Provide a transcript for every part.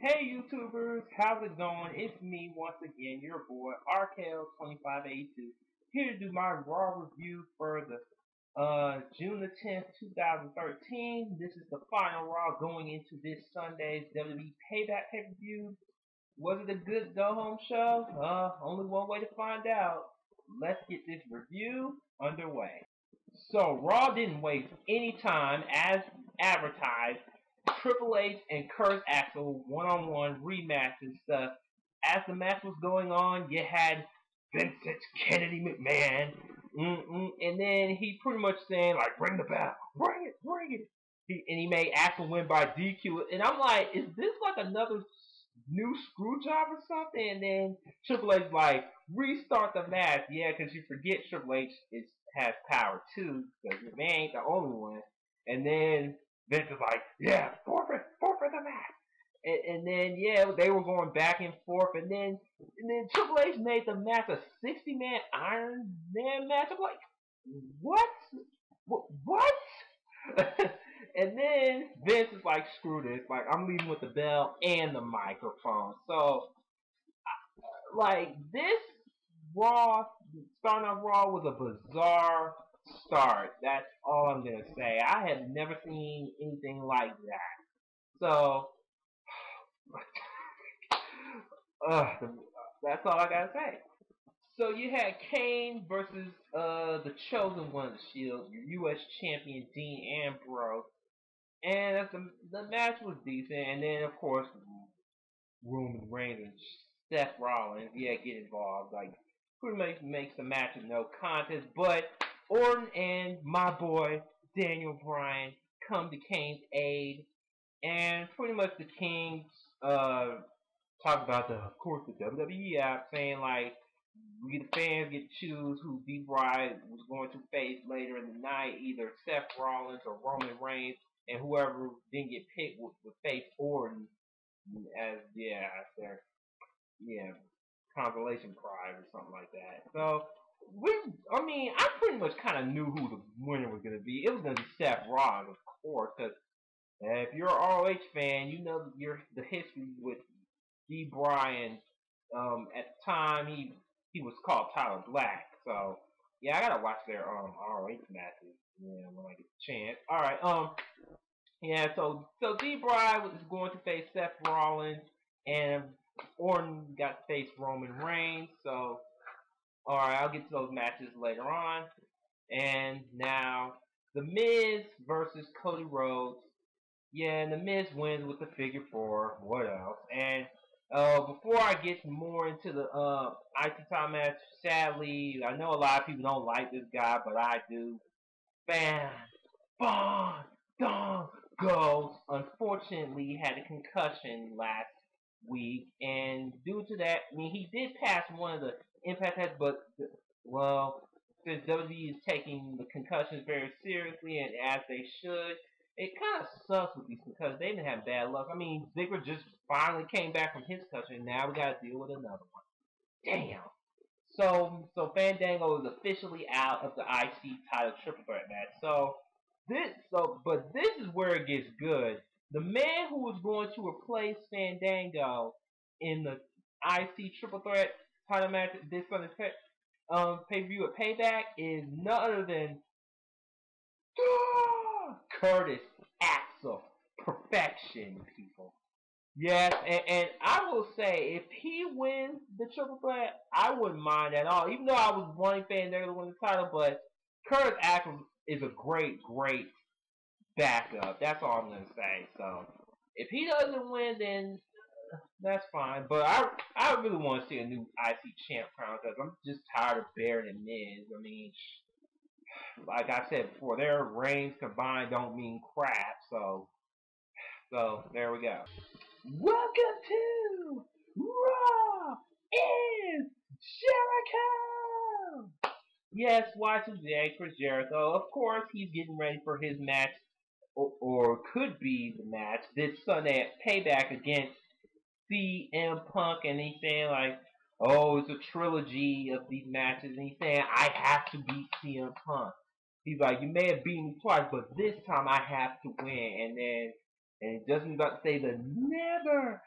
Hey YouTubers, how's it going? It's me once again, your boy RKL2582, here to do my Raw review for the June the 10th, 2013. This is the final Raw going into this Sunday's WWE Payback pay-per-view. Was it a good go-home show? Only one way to find out. Let's get this review underway. So Raw didn't waste any time as advertised. Triple H and Kurt Axel one-on-one rematch and stuff. As the match was going on, you had Vincent Kennedy McMahon, and then he pretty much saying like, "Bring the bell, bring it, bring it." And he made Axel win by DQ, and I'm like, is this like another new screw job or something? And then Triple H like restart the match, yeah, because you forget Triple H has power too, because McMahon ain't the only one. And then Vince is like, yeah, forfeit the match. And then yeah, they were going back and forth, and then Triple H made the match a 60-man Iron Man match. I'm like, what? What? And then Vince is like, screw this. Like, I'm leaving with the bell and the microphone. So, like, this Raw, starting off Raw was a bizarre start. That's all I'm going to say. I have never seen anything like that. So, that's all I got to say. So you had Kane versus the Chosen One of the Shield, your U.S. champion Dean Ambrose, and the match was decent. And then of course Roman Reigns and Seth Rollins, yeah, get involved. Like pretty much makes the match a no contest. But Orton and my boy Daniel Bryan come to Kane's aid, and pretty much the Kings talk about of course the WWE app saying like we the fans get to choose who D. Bride was going to face later in the night, either Seth Rollins or Roman Reigns, and whoever didn't get picked would face Orton as their consolation prize or something like that. So I pretty much kind of knew who the winner was going to be. It was going to be Seth Rollins, of course, because if you're an ROH fan, you know the history with D. Bryan. At the time, he was called Tyler Black. So yeah, I gotta watch their ROH matches. Yeah, when I get the chance. All right. Yeah. So D. Bryan was going to face Seth Rollins, and Orton got to face Roman Reigns. So all right, I'll get to those matches later on. And now the Miz versus Cody Rhodes. Yeah, and the Miz wins with the figure four. What else? And before I get more into the IC title match, sadly, I know a lot of people don't like this guy, but I do. Fan Bon Don Goes unfortunately had a concussion last week, and due to that, I mean, he did pass one of the impact tests, but well, since WWE is taking the concussions very seriously and as they should, it kind of sucks with these because they've been having bad luck. I mean, Ziggler just finally came back from his concussion, and now we got to deal with another one. Damn. So Fandango is officially out of the IC title triple threat match. But this is where it gets good. The man who was going to replace Fandango in the IC triple threat title match this Sunday's pay-per-view at Payback is none other than Curtis Axel. Perfection, people. Yes, and I will say, if he wins the triple threat, I wouldn't mind at all. Even though I was wanting Fandango to win the title, but Curtis Axel is a great backup. That's all I'm going to say. So, if he doesn't win, then that's fine. But I really want to see a new IC champ crown because I'm just tired of Baron and Miz. I mean, like I said before, their reigns combined don't mean crap. So there we go. Welcome to Raw is Jericho. Yes, Y2J, Chris Jericho. Of course, he's getting ready for his match, or could be the match this Sunday at Payback against CM Punk, and he's saying like, "Oh, it's a trilogy of these matches," and he's saying, "I have to beat CM Punk." He's like, "You may have beaten me twice, but this time I have to win." And then, and just about to say the never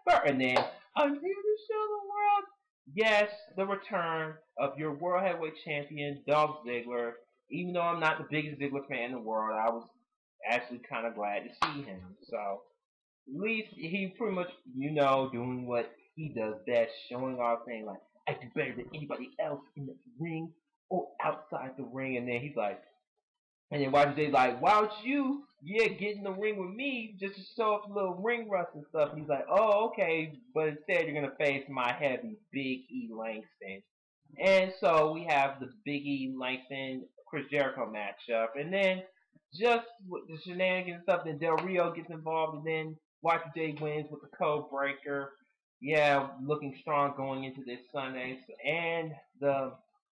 ever. And then, I'm here to show the world. Yes, the return of your World Heavyweight Champion, Dolph Ziggler. Even though I'm not the biggest Ziggler fan in the world, I was actually kind of glad to see him. So, at least he pretty much, doing what he does best, showing off, saying like, I do better than anybody else in the ring or outside the ring. And then he's like, and then YJ's like, why don't you, get in the ring with me just to show off a little ring rust and stuff. And he's like, oh, okay, but instead you're going to face my heavy Big E Langston. And so we have the Big E Langston Chris Jericho matchup. And then just with the shenanigans and stuff, then Del Rio gets involved, and then YJ wins with the code breaker. Yeah, looking strong going into this Sunday. And the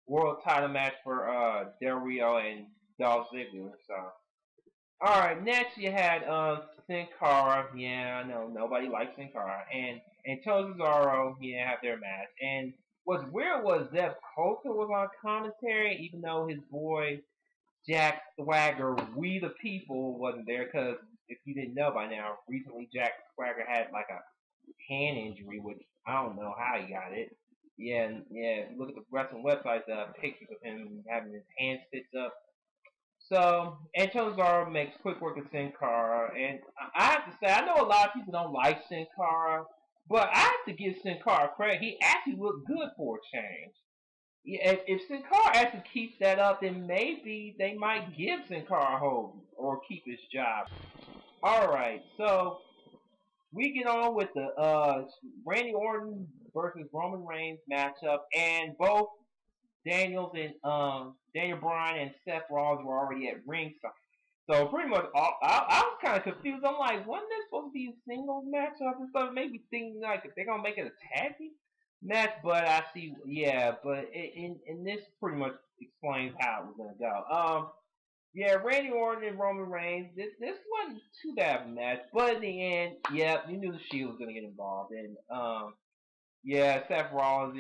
world title match for Del Rio and Dolph Ziggler. So, all right. Next, you had Sin Cara. Yeah, I know nobody likes Sin Cara, and Tony Cesaro. Yeah, have their match. And what's weird was Zeb Colter was on commentary, even though his boy Jack Swagger, We the People, wasn't there. Because if you didn't know by now, recently Jack Swagger had like a hand injury, which I don't know how he got it. Yeah, yeah. Look at the wrestling website, pictures of him having his hand stitched up. So, Antonio Cesaro makes quick work of Sin Cara, and I have to say, I know a lot of people don't like Sin Cara, but I have to give Sin Cara credit. He actually looked good for a change. Yeah, if Sin Cara actually keeps that up, then maybe they might give Sin Cara a hold or keep his job. All right, so we get on with the Randy Orton versus Roman Reigns matchup, and both Daniel Bryan and Seth Rollins were already at ringside. So pretty much, I was kind of confused. I'm like, wasn't this supposed to be a singles matchup and stuff? Maybe thinking like if they're gonna make it a tag team match, but I see, yeah. But in this pretty much explains how it was gonna go. Yeah, Randy Orton and Roman Reigns. This wasn't too bad of a match, but in the end, yeah, you knew the Shield was gonna get involved, and yeah, Seth Rollins,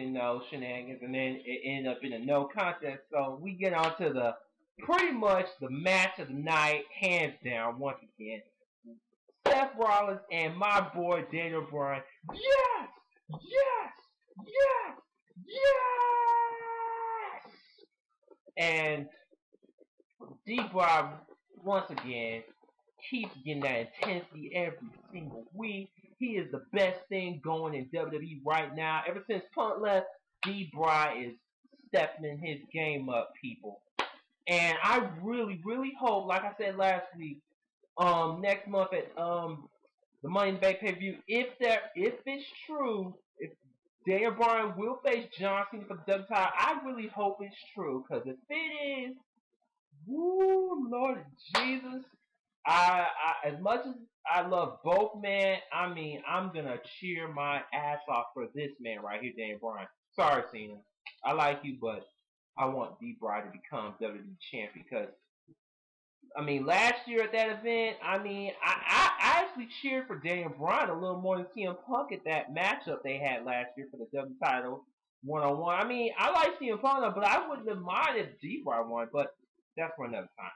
shenanigans, and then it ended up in a no contest. So we get on to the pretty much the match of the night, hands down, once again. Seth Rollins and my boy Daniel Bryan. Yes! Yes! Yes! Yes! And D-Bob, once again, keeps getting that intensity every single week. He is the best thing going in WWE right now. Ever since Punk left, D-Bry is stepping his game up, people. And I really, really hope, like I said last week, next month at the Money in the Bank pay-per-view, if it's true, if Daniel Bryan will face John Cena for the WWE title, I really hope it's true. Because if it is, woo, Lord Jesus, as much as I love both men, I mean, I'm gonna cheer my ass off for this man right here, Daniel Bryan. Sorry, Cena. I like you, but I want D-Bry to become WWE champion because, I mean, last year at that event, I mean, I actually cheered for Daniel Bryan a little more than CM Punk at that matchup they had last year for the W title one-on-one. I mean, I like CM Punk, but I wouldn't have minded if D-Bry won, but that's for another time.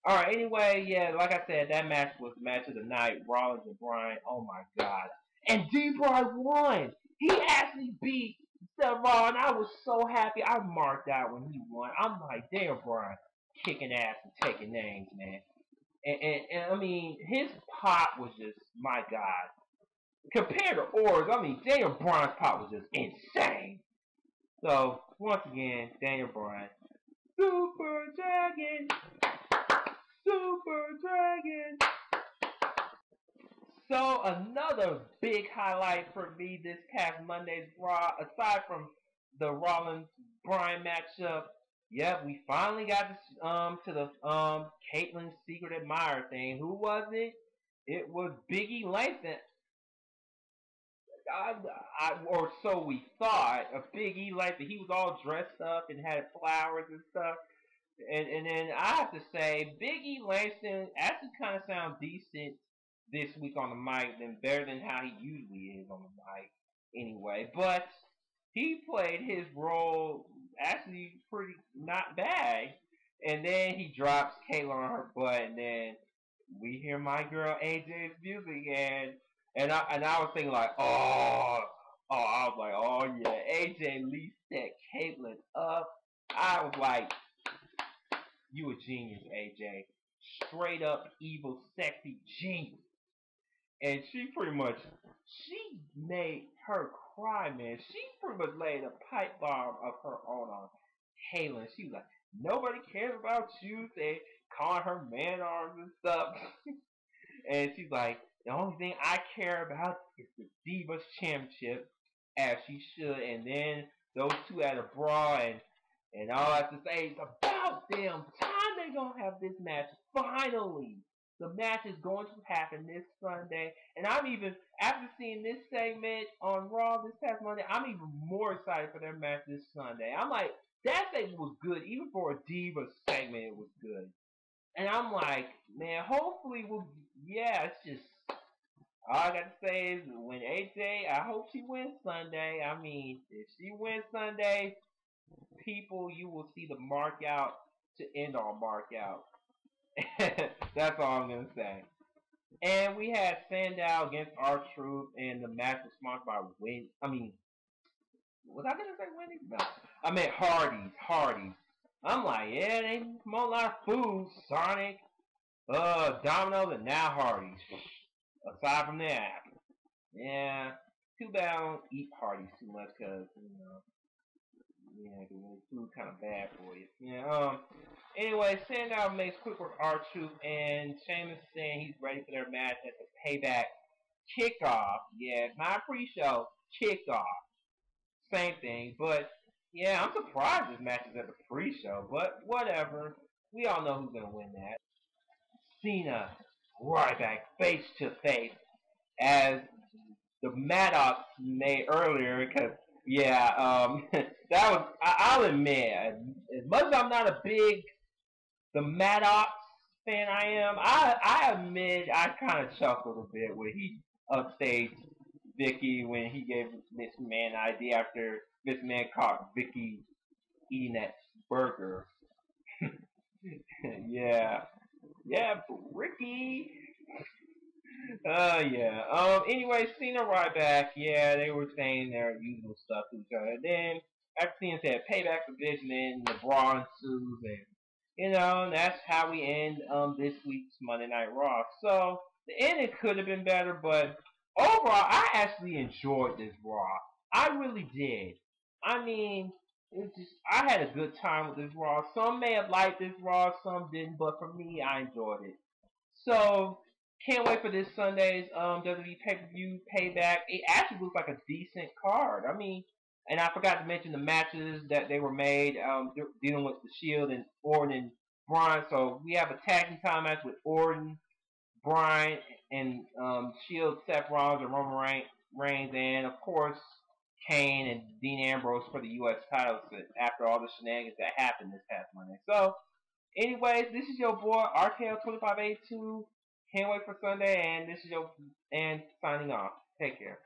Alright, anyway, yeah, like I said, that match was the match of the night. Rollins and Bryan, oh my god. And D-Bry won! He actually beat Seth Rollins. I was so happy. I marked out when he won. I'm like, damn, Bryan, kicking ass and taking names, man. And I mean, his pop was just, my god. Compared to Orr's, I mean, Daniel Bryan's pop was just insane. So, once again, Daniel Bryan, Super Dragon! Super Dragon! So another big highlight for me this past Monday's Raw, aside from the Rollins Bryan matchup, yep, we finally got to the Caitlyn's Secret Admirer thing. Who was it? It was Big E Langston. Or so we thought. A Big E Langston. He was all dressed up and had flowers and stuff. And then I have to say, Big E Langston actually kind of sounds decent this week on the mic, than better than how he usually is on the mic anyway. But he played his role actually pretty not bad. And then he drops Kayla on her butt, and then we hear my girl AJ's music, and I was thinking like, I was like, oh yeah, AJ Lee set Caitlyn up. I was like, you a genius, AJ. Straight up evil, sexy genius. And she made her cry, man. She pretty much laid a pipe bomb of her own on Caitlyn. She was like, nobody cares about you. They calling her man arms and stuff. And she's like, the only thing I care about is the Divas Championship, as she should. And then those two at a brawl, and all I have to say is about damn time they gonna have this match. Finally, the match is going to happen this Sunday, and I'm even after seeing this segment on Raw this past Monday, I'm even more excited for their match this Sunday. I'm like, that segment was good, even for a Divas segment, it was good. And I'm like, man, hopefully yeah, it's just, all I got to say is when AJ, I hope she wins Sunday. I mean, if she wins Sunday, people, you will see the mark out to end all mark out. That's all I'm going to say. And we had Sandow against R-Truth, and the match was sponsored by was I going to say Wendy's? No. I meant Hardy's. I'm like, yeah, they promote a lot of food, Sonic, Domino's, and now Hardy's. Aside from that, yeah, too bad I don't eat Hardee's too much because, yeah, cause food kind of bad for you. Yeah. Anyway, Sandow makes quick work R-Truth, and Sheamus saying he's ready for their match at the Payback kickoff. Yeah, it's not pre-show, kickoff. Same thing, but yeah, I'm surprised this match is at the pre-show, but whatever. We all know who's gonna win that. Cena, Ryback, face to face, as the Maddox made earlier, because yeah, that was, I'll admit, as much as I'm not a big the Maddox fan I admit I kind of chuckled a bit when he upstaged Vicky when he gave Miss Man an idea after Miss Man caught Vicky eating that burger. Yeah, yeah, Ricky. Yeah. Anyway, Cena Ryback, yeah, they were saying their usual stuff to each other. Then after Cena said Payback division and the Brawl ensues, and that's how we end this week's Monday Night Raw. So the ending could have been better, but overall, I actually enjoyed this Raw. I really did. I mean, I had a good time with this Raw. Some may have liked this Raw, some didn't, but for me, I enjoyed it. So can't wait for this Sunday's WWE pay-per-view Payback. It actually looks like a decent card. I mean, and I forgot to mention the matches that they were made dealing with the Shield and Orton and Bryan. So we have a tag team title match with Orton, Bryan, and Shield, Seth Rollins, and Roman Reigns, and of course Kane and Dean Ambrose for the U.S. titles after all the shenanigans that happened this past Monday. So anyways, this is your boy RKL2582. Can't wait for Sunday, and this is and signing off. Take care.